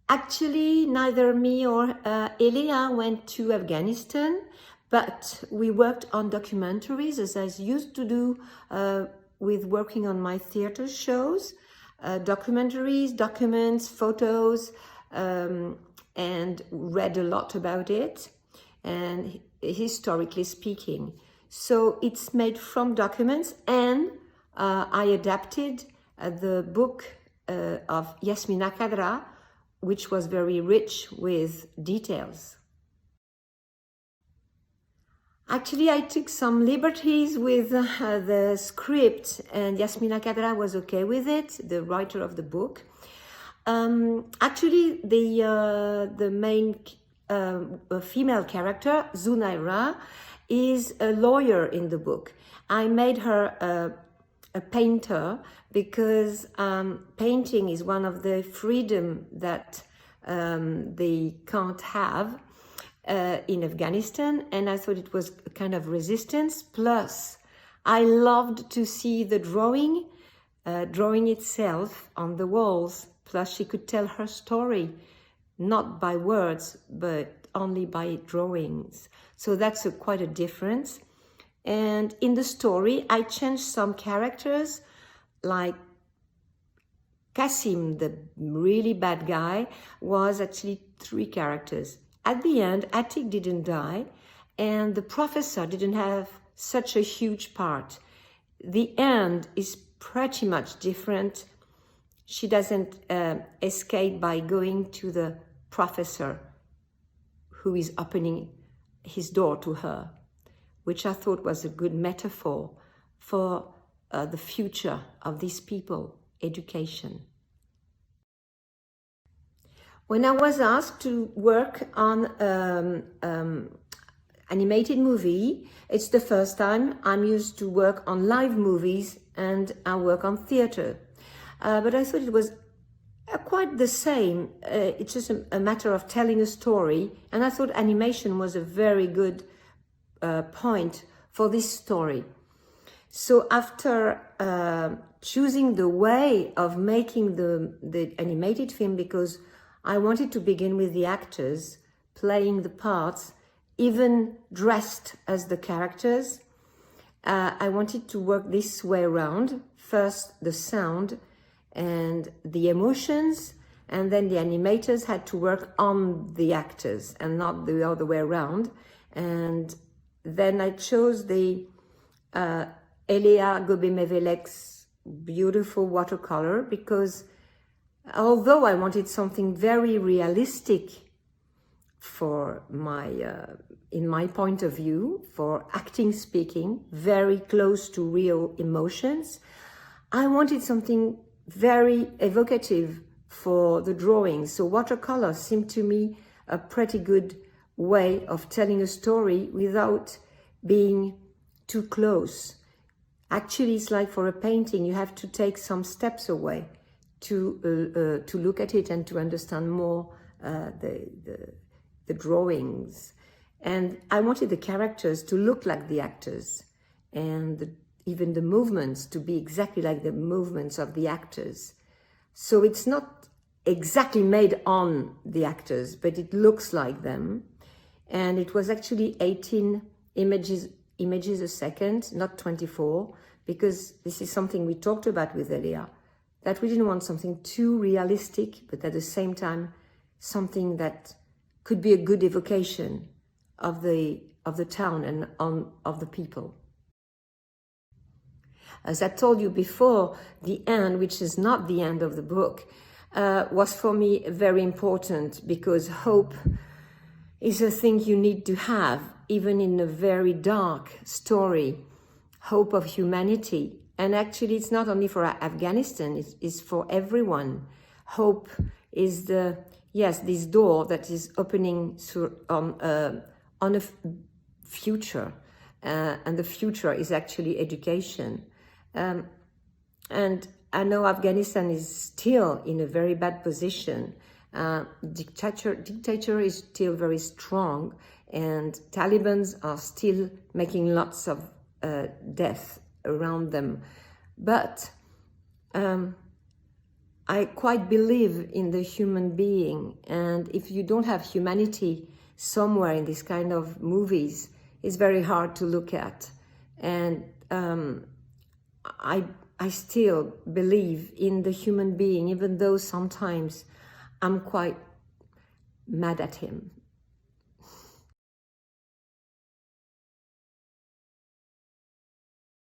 Actually, neither me or Elia went to Afghanistan, but we worked on documentaries, as I used to do with working on my theater shows. Documentaries, documents, photos, and read a lot about it, and historically speaking. So it's made from documents, and I adapted the book of Yasmina Khadra, which was very rich with details. Actually, I took some liberties with the script, and Yasmina Khadra was okay with it, the writer of the book. Actually, the main female character, Zunaira, is a lawyer in the book. I made her a painter because painting is one of the freedom that they can't have in Afghanistan, and I thought it was a kind of resistance. Plus, I loved to see the drawing itself on the walls. Plus, she could tell her story, not by words, but only by drawings. So that's quite a difference. And in the story, I changed some characters, like Qasim, the really bad guy, was actually 3 characters. At the end, Atik didn't die, and the professor didn't have such a huge part. The end is pretty much different. She doesn't escape by going to the professor who is opening his door to her, which I thought was a good metaphor for the future of these people, education. When I was asked to work on animated movie, it's the first time I'm used to work on live movies and I work on theater. But I thought it was quite the same. It's just a matter of telling a story, and I thought animation was a very good point for this story. So after choosing the way of making the animated film, because I wanted to begin with the actors playing the parts, even dressed as the characters, I wanted to work this way around. First the sound and the emotions, and then the animators had to work on the actors and not the other way around. And then I chose the Elia Gobemevelek's beautiful watercolor, because although I wanted something very realistic for my, in my point of view, for acting speaking, very close to real emotions, I wanted something very evocative for the drawings. So watercolor seemed to me a pretty good way of telling a story without being too close. Actually, it's like for a painting, you have to take some steps away to look at it and to understand more the drawings. And I wanted the characters to look like the actors, and even the movements to be exactly like the movements of the actors. So it's not exactly made on the actors, but it looks like them. And it was actually 18 images a second, not 24, because this is something we talked about with Elia, that we didn't want something too realistic, but at the same time, something that could be a good evocation of the town and of the people. As I told you before, the end, which is not the end of the book, was for me very important, because hope is a thing you need to have, even in a very dark story, hope of humanity. And actually, it's not only for Afghanistan, it's for everyone. Hope is this door that is opening on a future, and the future is actually education. And I know Afghanistan is still in a very bad position. Dictator is still very strong, and Taliban are still making lots of death around them. But I quite believe in the human being, and if you don't have humanity somewhere in this kind of movies, it's very hard to look at. And I still believe in the human being, even though sometimes I'm quite mad at him.